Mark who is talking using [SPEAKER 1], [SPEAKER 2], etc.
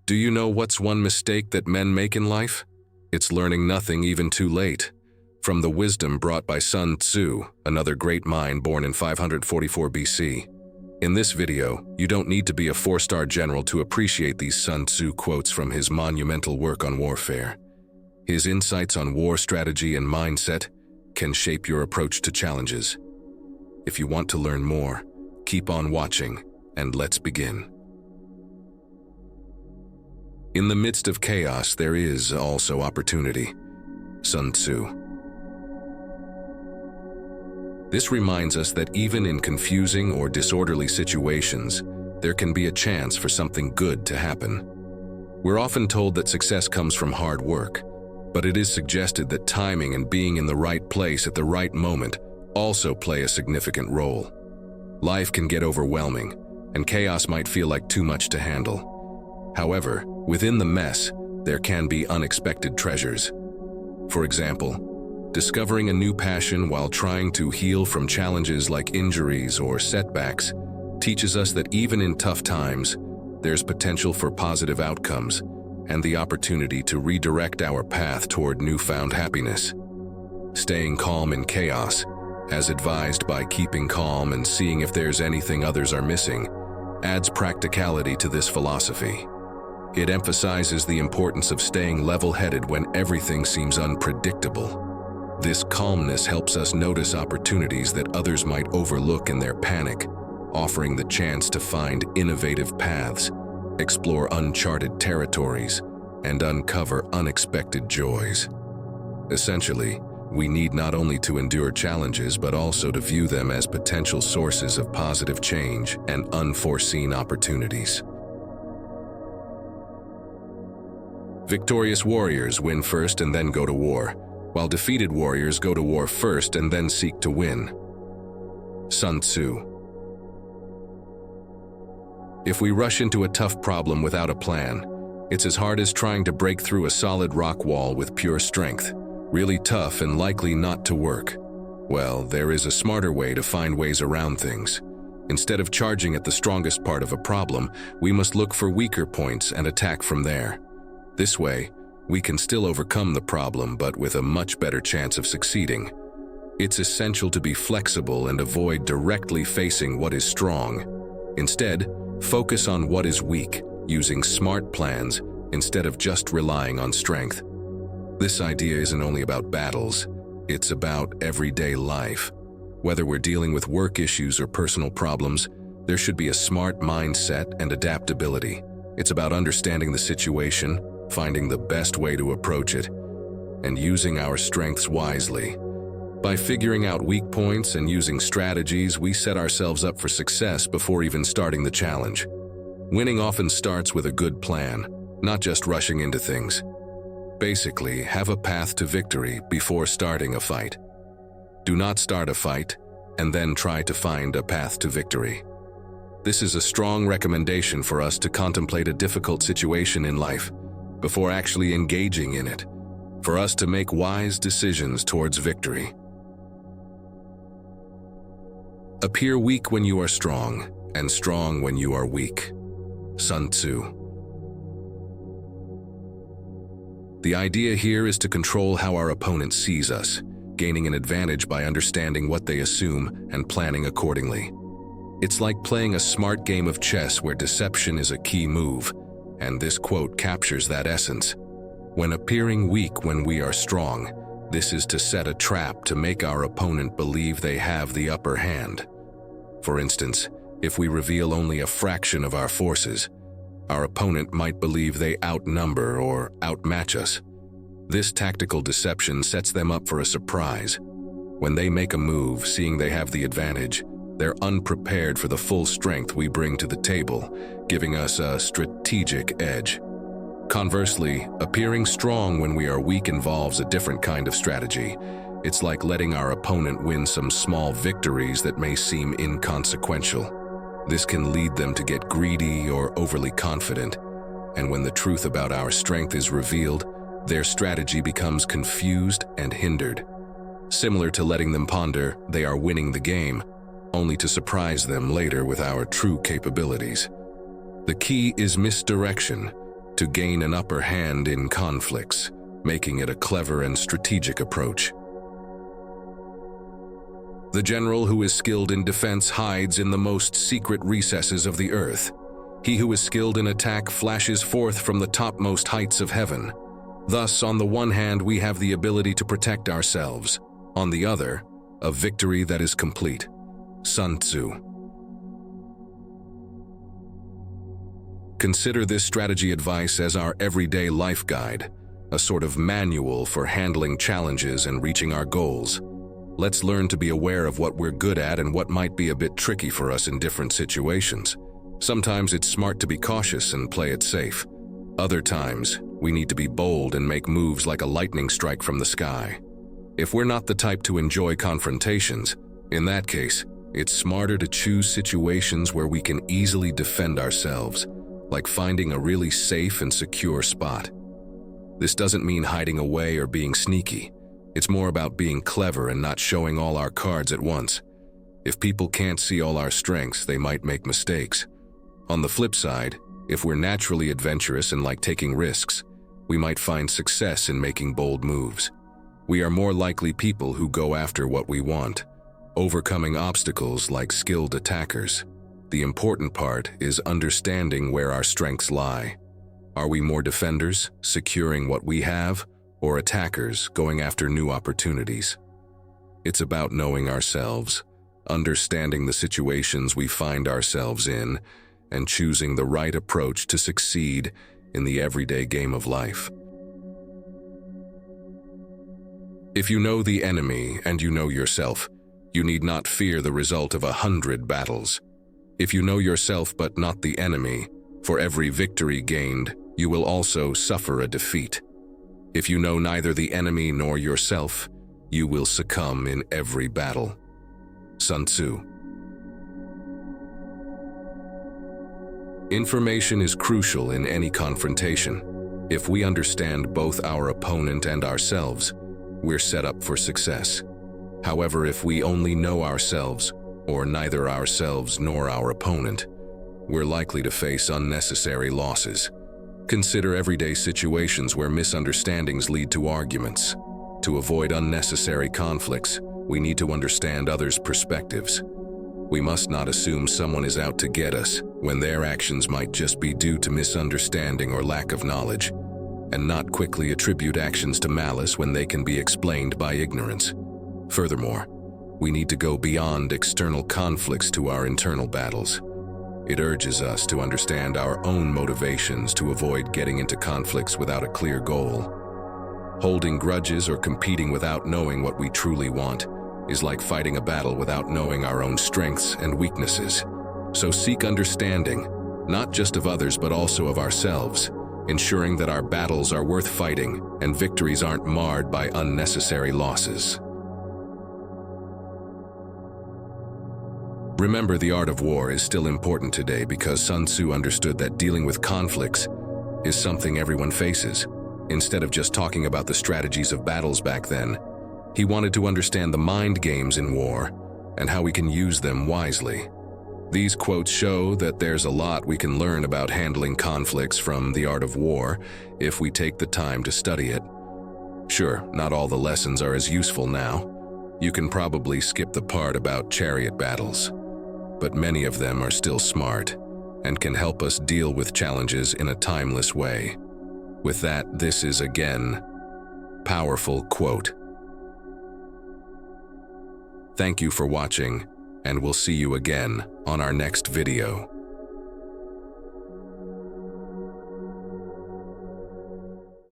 [SPEAKER 1] Do you know what's one mistake that men make in life? It's learning nothing even too late. From the wisdom brought by Sun Tzu, another great mind born in 544 BC. In this video, you don't need to be a 4-star general to appreciate these Sun Tzu quotes from his monumental work on warfare. His insights on war strategy and mindset can shape your approach to challenges. If you want to learn more, keep on watching, and let's begin. In the midst of chaos, there is also opportunity. Sun Tzu. This reminds us that even in confusing or disorderly situations, there can be a chance for something good to happen. We're often told that success comes from hard work, but it is suggested that timing and being in the right place at the right moment also play a significant role. Life can get overwhelming, and chaos might feel like too much to handle. However, within the mess, there can be unexpected treasures. For example, discovering a new passion while trying to heal from challenges like injuries or setbacks teaches us that even in tough times, there's potential for positive outcomes and the opportunity to redirect our path toward newfound happiness. Staying calm in chaos, as advised by keeping calm and seeing if there's anything others are missing, adds practicality to this philosophy. It emphasizes the importance of staying level-headed when everything seems unpredictable. This calmness helps us notice opportunities that others might overlook in their panic, offering the chance to find innovative paths, explore uncharted territories, and uncover unexpected joys. Essentially, we need not only to endure challenges but also to view them as potential sources of positive change and unforeseen opportunities. Victorious warriors win first and then go to war, while defeated warriors go to war first and then seek to win. Sun Tzu. If we rush into a tough problem without a plan, it's as hard as trying to break through a solid rock wall with pure strength, really tough and likely not to work. Well, there is a smarter way to find ways around things. Instead of charging at the strongest part of a problem, we must look for weaker points and attack from there. This way, we can still overcome the problem, but with a much better chance of succeeding. It's essential to be flexible and avoid directly facing what is strong. Instead, focus on what is weak, using smart plans instead of just relying on strength. This idea isn't only about battles, it's about everyday life. Whether we're dealing with work issues or personal problems, there should be a smart mindset and adaptability. It's about understanding the situation, finding the best way to approach it, and using our strengths wisely. By figuring out weak points and using strategies, we set ourselves up for success before even starting the challenge. Winning often starts with a good plan, not just rushing into things. Basically, have a path to victory before starting a fight. Do not start a fight and then try to find a path to victory. This is a strong recommendation for us to contemplate a difficult situation in life before actually engaging in it, for us to make wise decisions towards victory. Appear weak when you are strong, and strong when you are weak. Sun Tzu. The idea here is to control how our opponent sees us, gaining an advantage by understanding what they assume and planning accordingly. It's like playing a smart game of chess where deception is a key move, and this quote captures that essence. When appearing weak when we are strong, this is to set a trap to make our opponent believe they have the upper hand. For instance, if we reveal only a fraction of our forces, our opponent might believe they outnumber or outmatch us. This tactical deception sets them up for a surprise. When they make a move, seeing they have the advantage, they're unprepared for the full strength we bring to the table, giving us a strategic edge. Conversely, appearing strong when we are weak involves a different kind of strategy. It's like letting our opponent win some small victories that may seem inconsequential. This can lead them to get greedy or overly confident, and when the truth about our strength is revealed, their strategy becomes confused and hindered. Similar to letting them ponder they are winning the game, only to surprise them later with our true capabilities. The key is misdirection. to gain an upper hand in conflicts, making it a clever and strategic approach. The general who is skilled in defense hides in the most secret recesses of the earth. He who is skilled in attack flashes forth from the topmost heights of heaven. Thus, on the one hand, we have the ability to protect ourselves. On the other, a victory that is complete. Sun Tzu. Consider this strategy advice as our everyday life guide, a sort of manual for handling challenges and reaching our goals. Let's learn to be aware of what we're good at and what might be a bit tricky for us in different situations. Sometimes it's smart to be cautious and play it safe. Other times, we need to be bold and make moves like a lightning strike from the sky. If we're not the type to enjoy confrontations, in that case, it's smarter to choose situations where we can easily defend ourselves, like finding a really safe and secure spot. This doesn't mean hiding away or being sneaky. It's more about being clever and not showing all our cards at once. If people can't see all our strengths, they might make mistakes. On the flip side, if we're naturally adventurous and like taking risks, we might find success in making bold moves. We are more likely people who go after what we want, overcoming obstacles like skilled attackers. The important part is understanding where our strengths lie. Are we more defenders, securing what we have, or attackers, going after new opportunities? It's about knowing ourselves, understanding the situations we find ourselves in, and choosing the right approach to succeed in the everyday game of life. If you know the enemy and you know yourself, you need not fear the result of 100 battles. If you know yourself but not the enemy, for every victory gained, you will also suffer a defeat. If you know neither the enemy nor yourself, you will succumb in every battle. Sun Tzu. Information is crucial in any confrontation. If we understand both our opponent and ourselves, we're set up for success. However, if we only know ourselves, or neither ourselves nor our opponent, we're likely to face unnecessary losses. Consider everyday situations where misunderstandings lead to arguments. To avoid unnecessary conflicts, we need to understand others' perspectives. We must not assume someone is out to get us when their actions might just be due to misunderstanding or lack of knowledge, and not quickly attribute actions to malice when they can be explained by ignorance. Furthermore, we need to go beyond external conflicts to our internal battles. It urges us to understand our own motivations to avoid getting into conflicts without a clear goal. Holding grudges or competing without knowing what we truly want is like fighting a battle without knowing our own strengths and weaknesses. So seek understanding, not just of others but also of ourselves, ensuring that our battles are worth fighting and victories aren't marred by unnecessary losses. Remember, the art of war is still important today because Sun Tzu understood that dealing with conflicts is something everyone faces. Instead of just talking about the strategies of battles back then, he wanted to understand the mind games in war and how we can use them wisely. These quotes show that there's a lot we can learn about handling conflicts from the art of war if we take the time to study it. Sure, not all the lessons are as useful now. You can probably skip the part about chariot battles, but many of them are still smart and can help us deal with challenges in a timeless way. With that, this is again powerful quote. Thank you for watching, and we'll see you again on our next video.